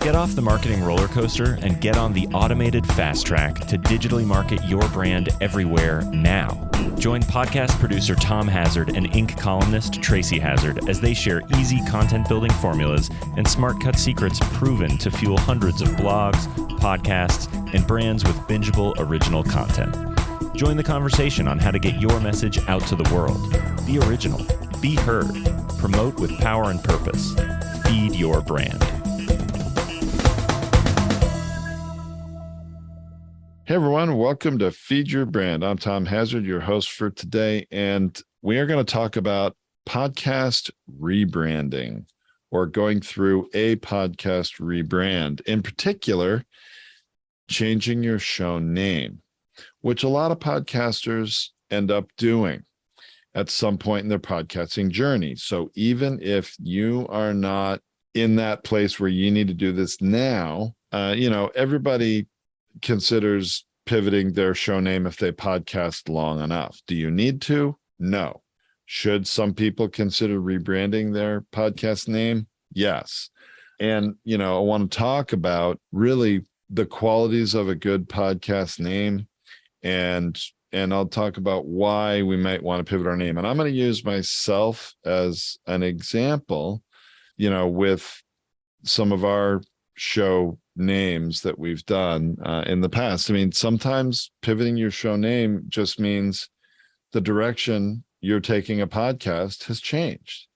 Get off the marketing roller coaster and get on the automated fast track to digitally market your brand everywhere now. Join podcast producer Tom Hazzard and Inc. columnist Tracy Hazzard as they share easy content building formulas and smart cut secrets proven to fuel hundreds of blogs, podcasts, and brands with bingeable original content. Join the conversation on how to get your message out to the world. Be original. Be heard. Promote with power and purpose. Feed your brand. Hey everyone, welcome to Feed Your Brand. I'm Tom Hazzard, your host for today, and we are going to talk about podcast rebranding or going through a podcast rebrand. In particular, changing your show name, which a lot of podcasters end up doing at some point in their podcasting journey. So even if you are not in that place where you need to do this now, everybody considers pivoting their show name if they podcast long enough. Do you need to? No. Should some people consider rebranding their podcast name? Yes. And, I want to talk about really the qualities of a good podcast name, and I'll talk about why we might want to pivot our name. And I'm going to use myself as an example, with some of our show names that we've done in the past. I mean, sometimes pivoting your show name just means the direction you're taking a podcast has changed.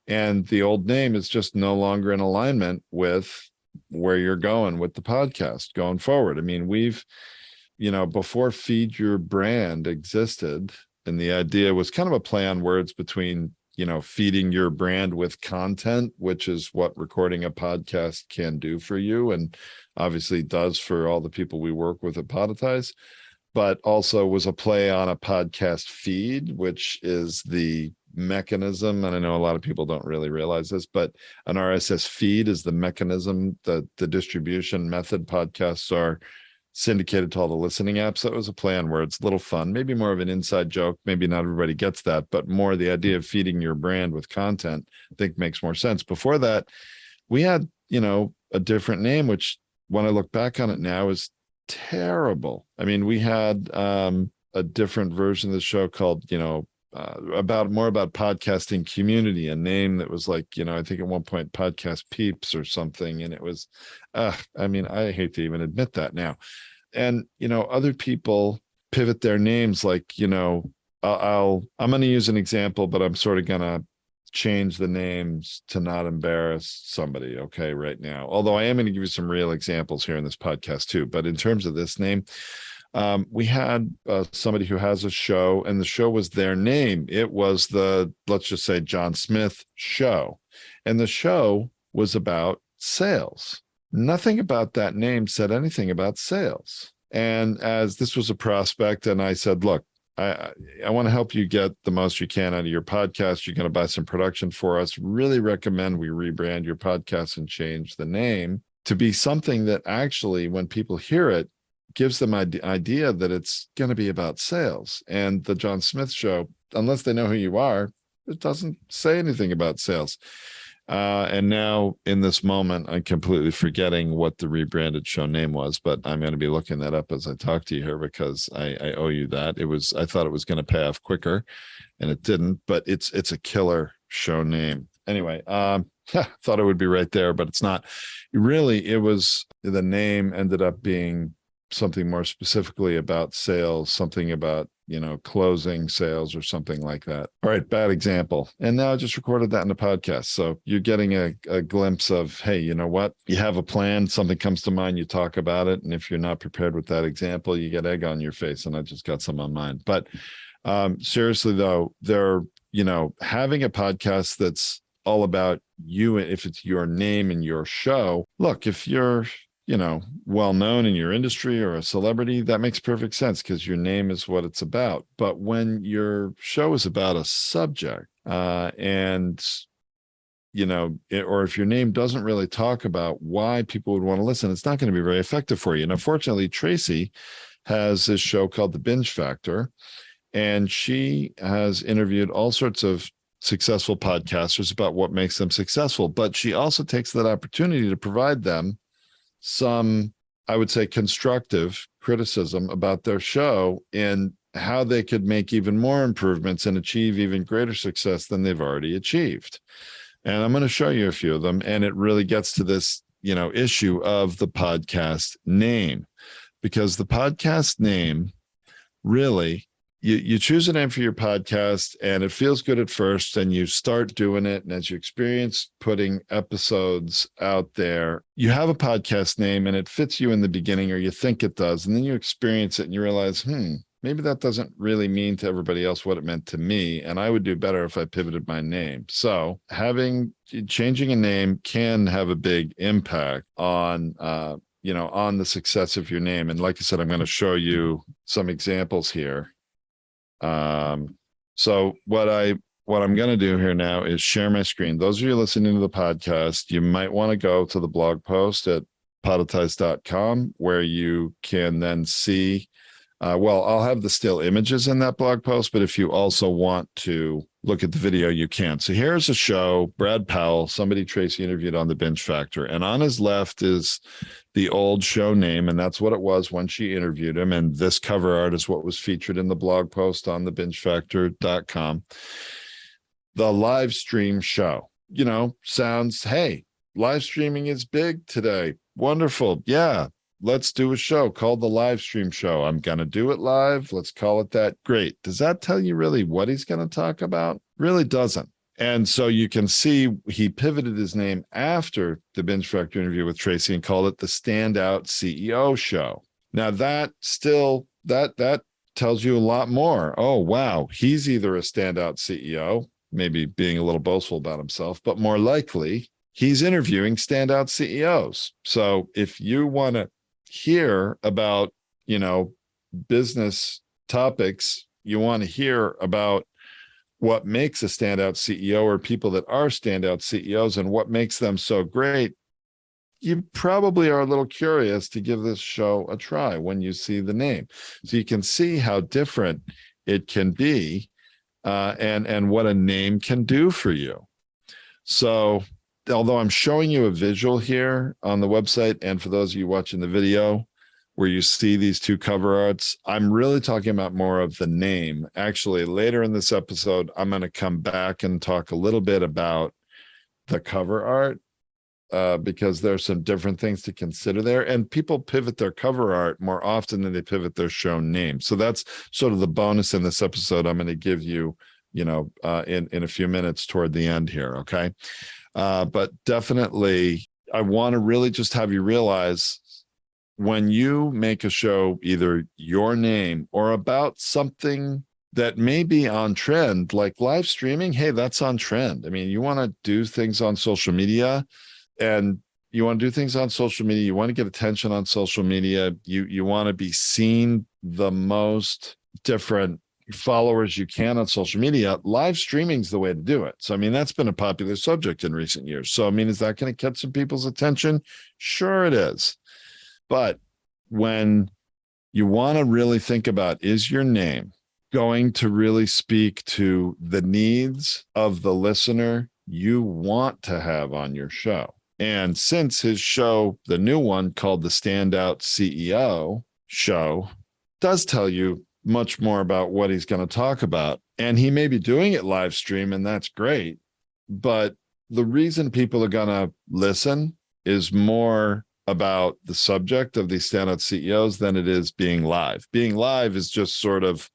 And the old name is just no longer in alignment with where you're going with the podcast going forward. I mean, we've, before Feed Your Brand existed, and the idea was kind of a play on words between feeding your brand with content, which is what recording a podcast can do for you, and obviously does for all the people we work with at Podetize, but also was a play on a podcast feed, which is the mechanism. And I know a lot of people don't really realize this, but an RSS feed is the mechanism, the distribution method podcasts are syndicated to all the listening apps. That was a play on words, a little fun, maybe more of an inside joke. Maybe not everybody gets that, but more the idea of feeding your brand with content, I think makes more sense. Before that, we had, a different name, which when I look back on it now is terrible. I mean, we had a different version of the show called, about podcasting community, a name that was like, I think at one point Podcast Peeps or something. And it was, I hate to even admit that now. And, other people pivot their names like, I'm going to use an example, but I'm sort of going to change the names to not embarrass somebody. Okay. Right now, although I am going to give you some real examples here in this podcast too. But in terms of this name, we had somebody who has a show, and the show was their name. It was let's just say John Smith Show. And the show was about sales. Nothing about that name said anything about sales. And as this was a prospect, and I said, look, I want to help you get the most you can out of your podcast. You're going to buy some production for us. Really recommend we rebrand your podcast and change the name to be something that actually, when people hear it, gives them an idea that it's going to be about sales. And the John Smith Show, unless they know who you are, it doesn't say anything about sales. And now in this moment, I'm completely forgetting what the rebranded show name was, but I'm going to be looking that up as I talk to you here, because I owe you that. I thought it was going to pay off quicker, and it didn't, but it's a killer show name. Anyway, thought it would be right there, but it's not. Really, the name ended up being something more specifically about sales, something about, closing sales or something like that. All right, bad example. And now I just recorded that in the podcast. So you're getting a glimpse of, hey, you know what? You have a plan, something comes to mind, you talk about it. And if you're not prepared with that example, you get egg on your face. And I just got some on mine. But seriously, though, having a podcast that's all about you, if it's your name and your show, look, if you're well known in your industry or a celebrity, that makes perfect sense because your name is what it's about. But when your show is about a subject or if your name doesn't really talk about why people would want to listen, it's not going to be very effective for you. And unfortunately, Tracy has this show called The Binge Factor, and she has interviewed all sorts of successful podcasters about what makes them successful. But she also takes that opportunity to provide them some, I would say, constructive criticism about their show and how they could make even more improvements and achieve even greater success than they've already achieved. And I'm going to show you a few of them. And it really gets to this, issue of the podcast name, because the podcast name really, you choose a name for your podcast and it feels good at first and you start doing it. And as you experience putting episodes out there, you have a podcast name and it fits you in the beginning, or you think it does. And then you experience it and you realize, maybe that doesn't really mean to everybody else what it meant to me. And I would do better if I pivoted my name. So changing a name can have a big impact on, on the success of your name. And like I said, I'm going to show you some examples here. So what I'm going to do here now is share my screen. Those of you listening to the podcast, you might want to go to the blog post at podetize.com, where you can then see, I'll have the still images in that blog post, but if you also want to look at the video, you can. So here's a show, Brad Powell, somebody Tracy interviewed on The Binge Factor. And on his left is the old show name, and that's what it was when she interviewed him. And this cover art is what was featured in the blog post on thebingefactor.com. The live stream show, sounds, hey, live streaming is big today. Wonderful. Yeah. Let's do a show called the live stream show. I'm going to do it live. Let's call it that. Great. Does that tell you really what he's going to talk about? Really doesn't. And so you can see he pivoted his name after the Binge Factor interview with Tracy and called it the Standout CEO Show. Now that tells you a lot more. Oh, wow. He's either a standout CEO, maybe being a little boastful about himself, but more likely he's interviewing standout CEOs. So if you want to hear about, business topics, you want to hear about what makes a standout CEO or people that are standout CEOs and what makes them so great, you probably are a little curious to give this show a try when you see the name. So you can see how different it can be, and what a name can do for you. So although I'm showing you a visual here on the website, and for those of you watching the video where you see these two cover arts, I'm really talking about more of the name. Actually, later in this episode, I'm going to come back and talk a little bit about the cover art, because there's some different things to consider there. And people pivot their cover art more often than they pivot their show name. So that's sort of the bonus in this episode I'm going to give you, in a few minutes toward the end here. Okay. But definitely, I want to really just have you realize when you make a show, either your name or about something that may be on trend, like live streaming, hey, that's on trend. I mean, you want to do things on social media, and you want to do things on social media. You want to get attention on social media. You want to be seen the most different followers you can on social media. Live streaming is the way to do it. So, I mean, that's been a popular subject in recent years. So, I mean, is that going to catch some people's attention? Sure it is. But when you want to really think about, is your name going to really speak to the needs of the listener you want to have on your show? And since his show, the new one called the Standout CEO Show, does tell you much more about what he's going to talk about. And he may be doing it live stream, and that's great. But the reason people are going to listen is more about the subject of these standout CEOs than it is being live. Being live is just sort of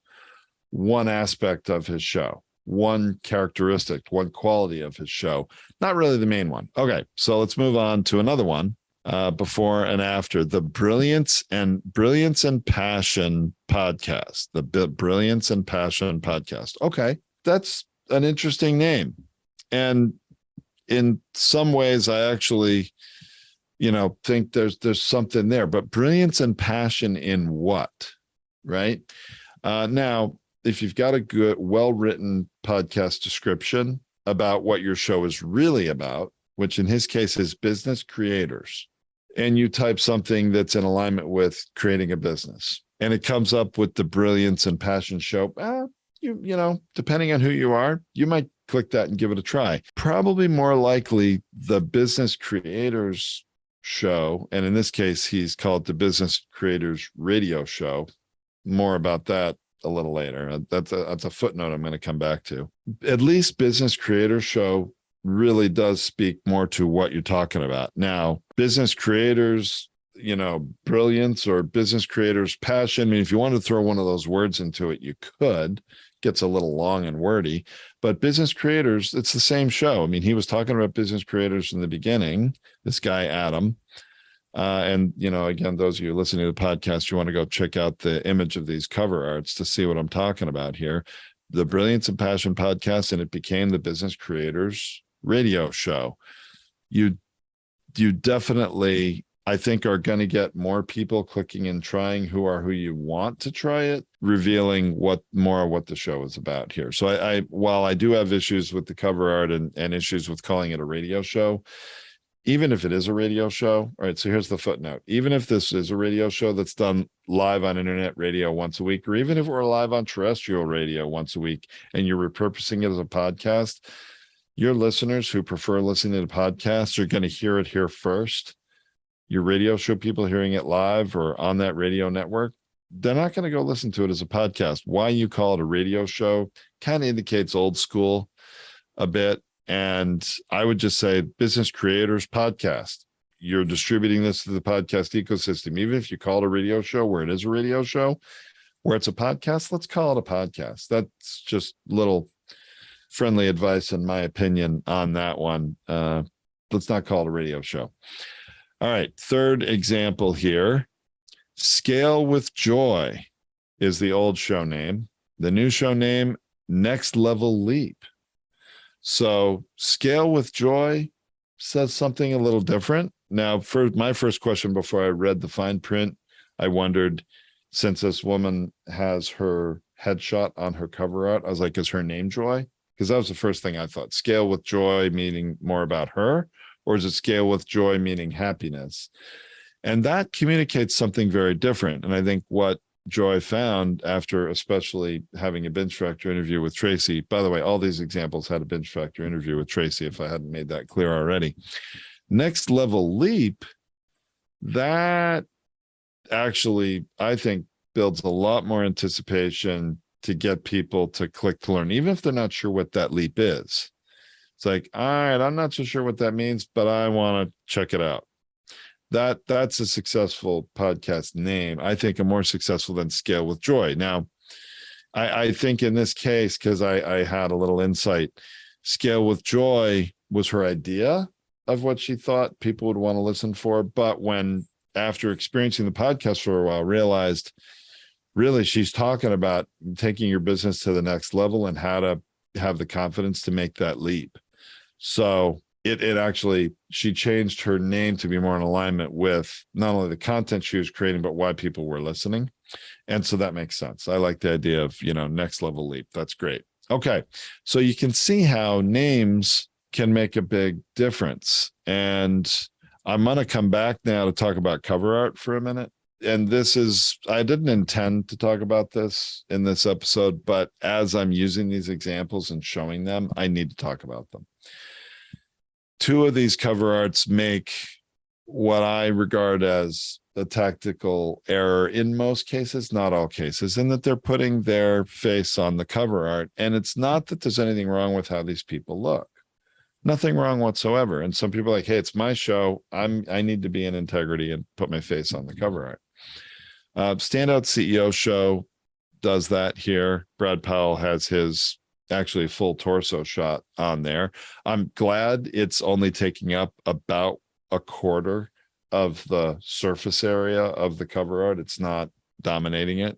one aspect of his show, one characteristic, one quality of his show, not really the main one. Okay, so let's move on to another one. Before and after, the Brilliance and Passion podcast, the Brilliance and Passion podcast. Okay, that's an interesting name. And in some ways, I actually, think there's something there, but brilliance and passion in what, right? Now, if you've got a good, well-written podcast description about what your show is really about, which in his case is business creators, and you type something that's in alignment with creating a business, and it comes up with the Brilliance and Passion show, depending on who you are, you might click that and give it a try. Probably more likely the business creators show. And in this case, he's called the Business Creators Radio Show. More about that a little later. That's a footnote I'm going to come back to. At least Business Creators Show really does speak more to what you're talking about. Now, business creators, brilliance or business creators passion. I mean, if you want to throw one of those words into it, you could. Gets a little long and wordy, but business creators, it's the same show. I mean, he was talking about business creators in the beginning, this guy, Adam. And, again, those of you listening to the podcast, you want to go check out the image of these cover arts to see what I'm talking about here. The Brilliance and Passion podcast, and it became the Business Creators Radio Show. You definitely, I think, are going to get more people clicking and trying who you want to try it, revealing what the show is about here. So while I do have issues with the cover art and issues with calling it a radio show, even if it is a radio show, all right, so here's the footnote. Even if this is a radio show that's done live on internet radio once a week, or even if we're live on terrestrial radio once a week and you're repurposing it as a podcast, your listeners who prefer listening to podcasts are going to hear it here first. Your radio show people hearing it live or on that radio network, they're not going to go listen to it as a podcast. Why you call it a radio show kind of indicates old school a bit. And I would just say Business Creators Podcast. You're distributing this to the podcast ecosystem. Even if you call it a radio show where it is a radio show, where it's a podcast, let's call it a podcast. That's just little friendly advice, in my opinion, on that one. Let's not call it a radio show. All right, third example here. Scale with Joy is the old show name. The new show name, Next Level Leap. So Scale with Joy says something a little different. Now, for my first question before I read the fine print, I wondered, since this woman has her headshot on her cover art, I was like, is her name Joy? Because that was the first thing I thought. Scale with Joy meaning more about her, or is it Scale with Joy meaning happiness? And that communicates something very different. And I think what Joy found after especially having a binge factor interview with Tracy, by the way, all these examples had a binge factor interview with Tracy, if I hadn't made that clear already. Next Level Leap, that actually, I think, builds a lot more anticipation to get people to click to learn, even if they're not sure what that leap is. It's like, all right, I'm not so sure what that means, but I want to check it out. That's a successful podcast name. I think a more successful than Scale with Joy. Now, I think in this case, because I had a little insight, Scale with Joy was her idea of what she thought people would want to listen for. But when, after experiencing the podcast for a while, realized really she's talking about taking your business to the next level and how to have the confidence to make that leap. So it actually, she changed her name to be more in alignment with not only the content she was creating, but why people were listening. And so that makes sense. I like the idea of, Next Level Leap. That's great. Okay. So you can see how names can make a big difference. And I'm going to come back now to talk about cover art for a minute. And this is, I didn't intend to talk about this in this episode, but as I'm using these examples and showing them, I need to talk about them. Two of these cover arts make what I regard as a tactical error in most cases, not all cases, in that they're putting their face on the cover art. And it's not that there's anything wrong with how these people look. Nothing wrong whatsoever. And some people are like, hey, it's my show. I need to be in integrity and put my face on the cover art. Standout CEO Show does that here. Brad Powell has his actually full torso shot on there. I'm glad it's only taking up about a quarter of the surface area of the cover art. It's not dominating it.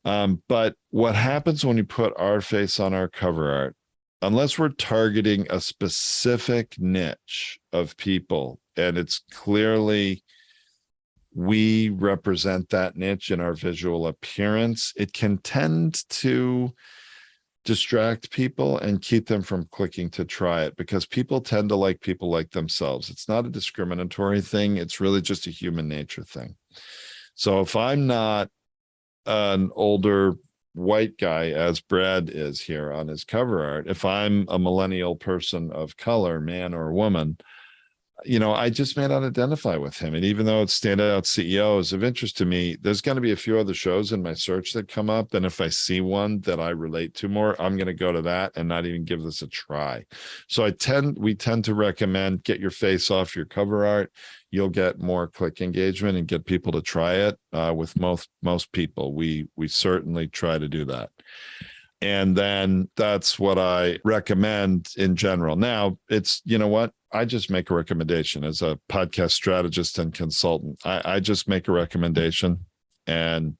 But what happens when you put our face on our cover art, unless we're targeting a specific niche of people, and it's clearly we represent that niche in our visual appearance, it can tend to distract people and keep them from clicking to try it, because people tend to like people like themselves. It's not a discriminatory thing. It's really just a human nature thing. So if I'm not an older white guy, as Brad is here on his cover art, if I'm a millennial person of color, man or woman, I just may not identify with him. And even though it's standout CEOs of interest to me, there's going to be a few other shows in my search that come up. And if I see one that I relate to more, I'm going to go to that and not even give this a try. So we tend to recommend get your face off your cover art. You'll get more click engagement and get people to try it. With most people, we certainly try to do that. And then that's what I recommend in general. Now, it's, you know what? I just make a recommendation as a podcast strategist and consultant. I just make a recommendation, and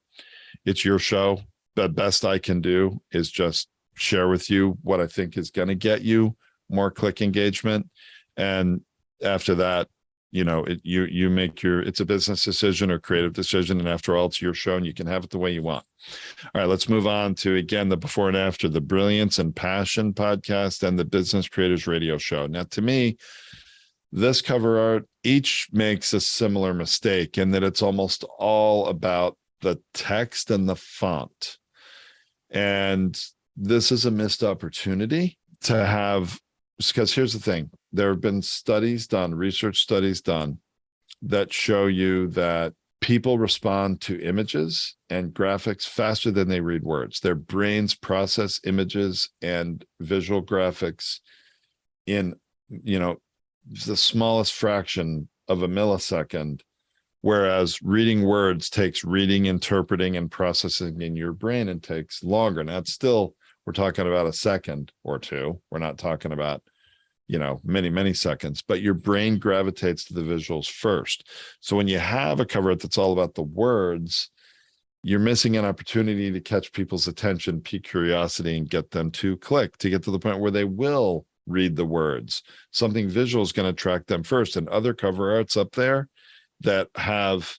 it's your show. The best I can do is just share with you what I think is going to get you more click engagement. And after that, you make it's a business decision or creative decision. And after all, it's your show and you can have it the way you want. All right, let's move on to, again, the before and after, the Brilliance and Passion podcast and the Business Creators Radio Show. Now, to me, this cover art each makes a similar mistake in that it's almost all about the text and the font. And this is a missed opportunity to have, because here's the thing. There have been research studies done that show you that people respond to images and graphics faster than they read words. Their brains process images and visual graphics in, the smallest fraction of a millisecond, whereas reading words takes reading, interpreting, and processing in your brain and takes longer. Now, we're talking about a second or two. We're not talking about many, many seconds, but your brain gravitates to the visuals first. So when you have a cover art that's all about the words, you're missing an opportunity to catch people's attention, pique curiosity, and get them to click, to get to the point where they will read the words. Something visual is going to attract them first. And other cover arts up there that have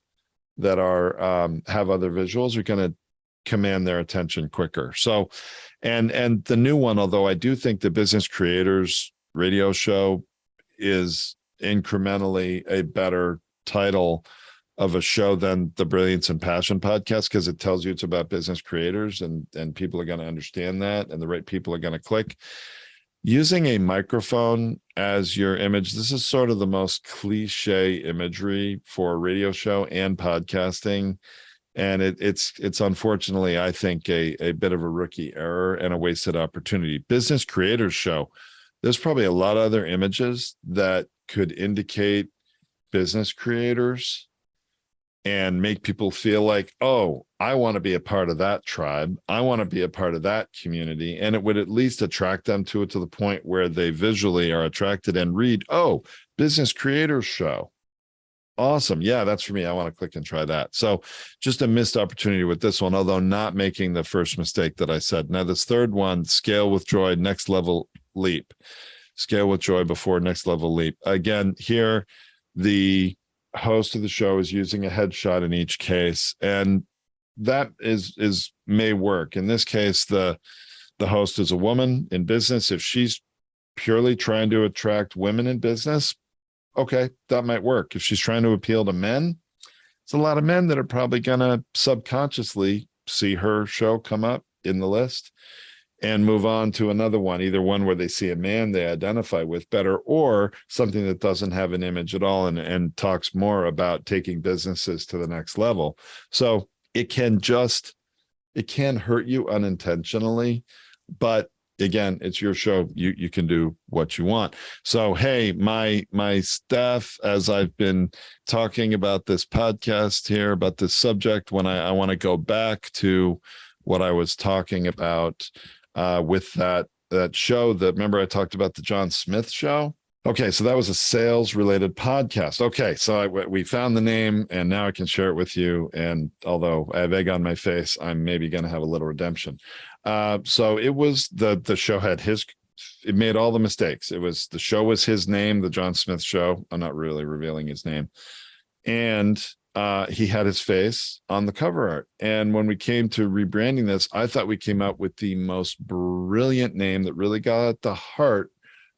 other visuals are going to command their attention quicker. So, and the new one, although I do think the Business Creators Radio Show is incrementally a better title of a show than the Brilliance and Passion podcast, because it tells you it's about business creators, and people are going to understand that, and the right people are going to click. Using a microphone as your image, this is sort of the most cliche imagery for a radio show and podcasting. And it's unfortunately, I think, a bit of a rookie error and a wasted opportunity. Business Creators Show, there's probably a lot of other images that could indicate business creators and make people feel like, oh, I want to be a part of that tribe. I want to be a part of that community. And it would at least attract them to the point where they visually are attracted and read, oh, Business Creators Show. Awesome. Yeah, that's for me. I want to click and try that. So just a missed opportunity with this one, although not making the first mistake that I said. Now, this third one, Scale with Joy, Next Level Leap. Scale with Joy before Next Level Leap. Again, here, the host of the show is using a headshot in each case, and that may work. In this case, the host is a woman in business. If she's purely trying to attract women in business, okay, that might work. If she's trying to appeal to men, it's a lot of men that are probably going to subconsciously see her show come up in the list and move on to another one, either one where they see a man they identify with better, or something that doesn't have an image at all and talks more about taking businesses to the next level. So it can hurt you unintentionally, but again, it's your show. You can do what you want. So, hey, my staff, as I've been talking about this podcast here, about this subject, when I want to go back to what I was talking about with that show, remember I talked about the John Smith show? Okay, so that was a sales related podcast. Okay, so we found the name, and now I can share it with you. And although I have egg on my face, I'm maybe going to have a little redemption. So it was the show had it made all the mistakes. The show was his name, the John Smith show. I'm not really revealing his name. And he had his face on the cover art. And when we came to rebranding this, I thought we came up with the most brilliant name that really got at the heart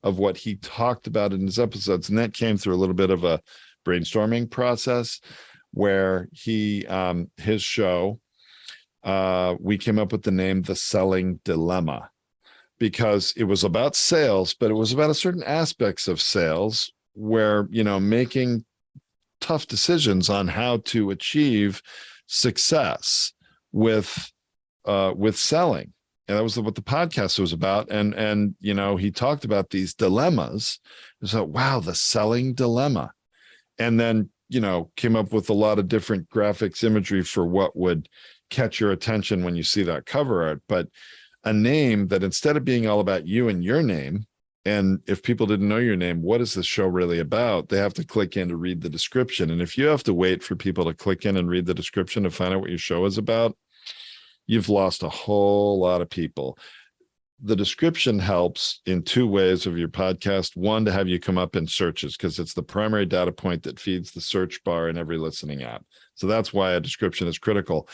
of what he talked about in his episodes. And that came through a little bit of a brainstorming process where his show, we came up with the name The Selling Dilemma, because it was about sales, but it was about a certain aspects of sales where, making tough decisions on how to achieve success with selling. And that was what the podcast was about. And he talked about these dilemmas. So, wow, the selling dilemma. And then, came up with a lot of different graphics imagery for what would catch your attention when you see that cover art. But a name that, instead of being all about you and your name, and if people didn't know your name, what is this show really about? They have to click in to read the description. And if you have to wait for people to click in and read the description to find out what your show is about, you've lost a whole lot of people. The description helps in two ways of your podcast. One, to have you come up in searches, because it's the primary data point that feeds the search bar in every listening app. So that's why a description is critical.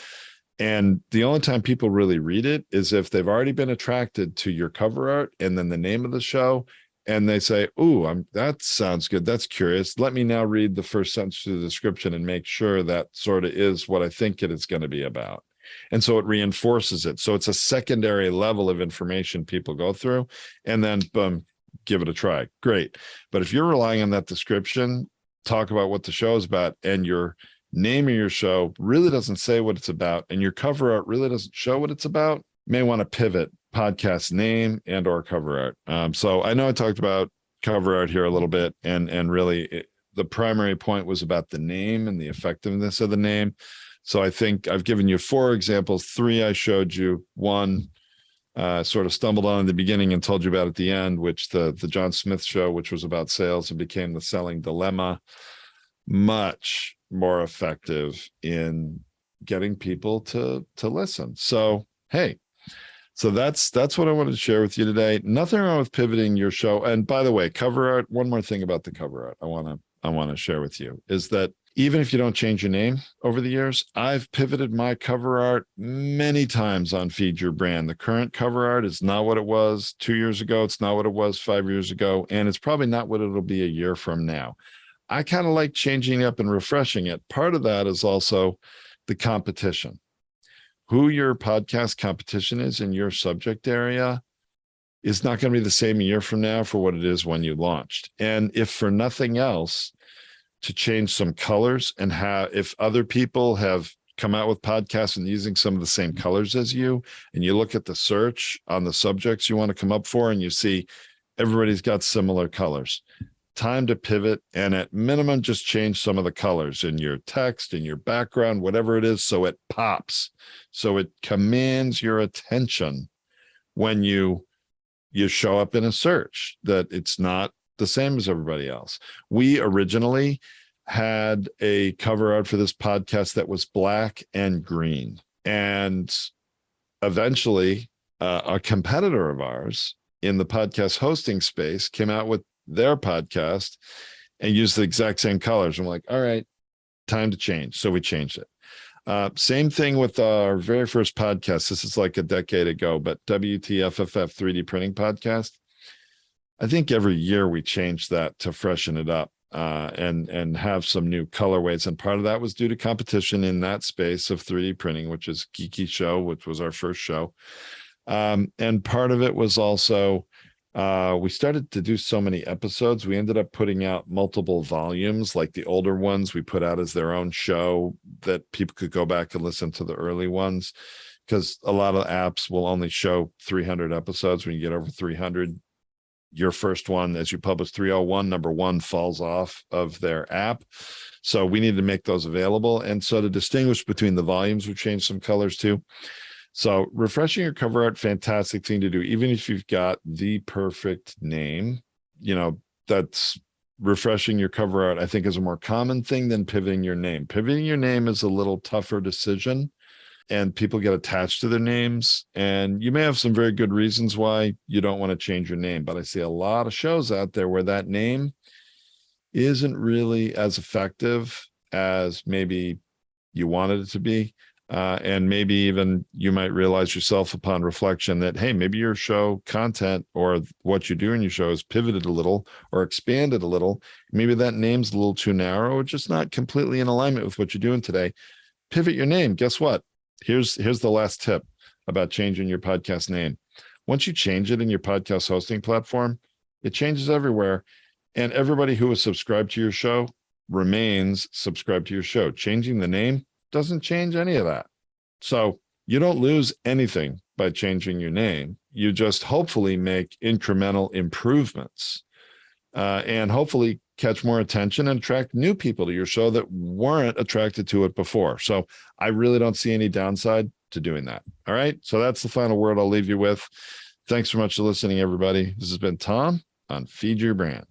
And the only time people really read it is if they've already been attracted to your cover art and then the name of the show, and they say, "Ooh, that sounds good. That's curious. Let me now read the first sentence of the description and make sure that sort of is what I think it is going to be about." And so it reinforces it. So it's a secondary level of information people go through, and then boom, give it a try. Great. But if you're relying on that description, talk about what the show is about, and your name of your show really doesn't say what it's about, and your cover art really doesn't show what it's about, you may want to pivot podcast name and or cover art. So I know I talked about cover art here a little bit, and really the primary point was about the name and the effectiveness of the name. So I think I've given you 4 examples. 3 I showed you. 1 sort of stumbled on in the beginning and told you about at the end, which the John Smith show, which was about sales and became the selling dilemma. Much more effective in getting people to listen. So, hey, so that's what I wanted to share with you today. Nothing wrong with pivoting your show. And by the way, cover art, one more thing about the cover art I want to share with you is that even if you don't change your name over the years, I've pivoted my cover art many times on Feed Your Brand. The current cover art is not what it was 2 years ago. It's not what it was 5 years ago. And it's probably not what it'll be a year from now. I kind of like changing up and refreshing it. Part of that is also the competition. Who your podcast competition is in your subject area is not going to be the same a year from now for what it is when you launched. And if for nothing else, to change some colors, and if other people have come out with podcasts and using some of the same colors as you, and you look at the search on the subjects you want to come up for, and you see everybody's got similar colors, time to pivot, and at minimum, just change some of the colors in your text, in your background, whatever it is, so it pops, so it commands your attention when you show up in a search, that it's not the same as everybody else. We originally had a cover art for this podcast that was black and green. And eventually, a competitor of ours in the podcast hosting space came out with their podcast and used the exact same colors. I'm like, all right, time to change. So we changed it. Same thing with our very first podcast. This is like a decade ago, but WTFFF 3D printing podcast. I think every year we changed that to freshen it up and have some new colorways. And part of that was due to competition in that space of 3D printing, which is Geeky Show, which was our first show. And part of it was also we started to do so many episodes. We ended up putting out multiple volumes, like the older ones we put out as their own show that people could go back and listen to the early ones, because a lot of apps will only show 300 episodes. When you get over 300, your first one, as you publish 301, number 1 falls off of their app. So we need to make those available. And so to distinguish between the volumes, we changed some colors too. So refreshing your cover art, fantastic thing to do. Even if you've got the perfect name, that's refreshing your cover art, I think, is a more common thing than pivoting your name. Pivoting your name is a little tougher decision, and people get attached to their names. And you may have some very good reasons why you don't want to change your name. But I see a lot of shows out there where that name isn't really as effective as maybe you wanted it to be. And maybe even you might realize yourself upon reflection that, hey, maybe your show content or what you do in your show is pivoted a little or expanded a little. Maybe that name's a little too narrow or just not completely in alignment with what you're doing today. Pivot your name. Guess what? Here's the last tip about changing your podcast name. Once you change it in your podcast hosting platform, it changes everywhere. And everybody who is subscribed to your show remains subscribed to your show. Changing the name doesn't change any of that. So you don't lose anything by changing your name. You just hopefully make incremental improvements and hopefully catch more attention and attract new people to your show that weren't attracted to it before. So I really don't see any downside to doing that. All right. So that's the final word I'll leave you with. Thanks so much for listening, everybody. This has been Tom on Feed Your Brand.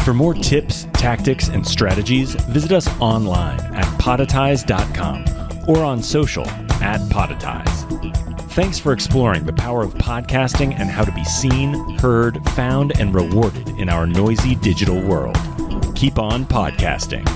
For more tips, tactics, and strategies, visit us online at podetize.com or on social at Podetize. Thanks for exploring the power of podcasting and how to be seen, heard, found, and rewarded in our noisy digital world. Keep on podcasting.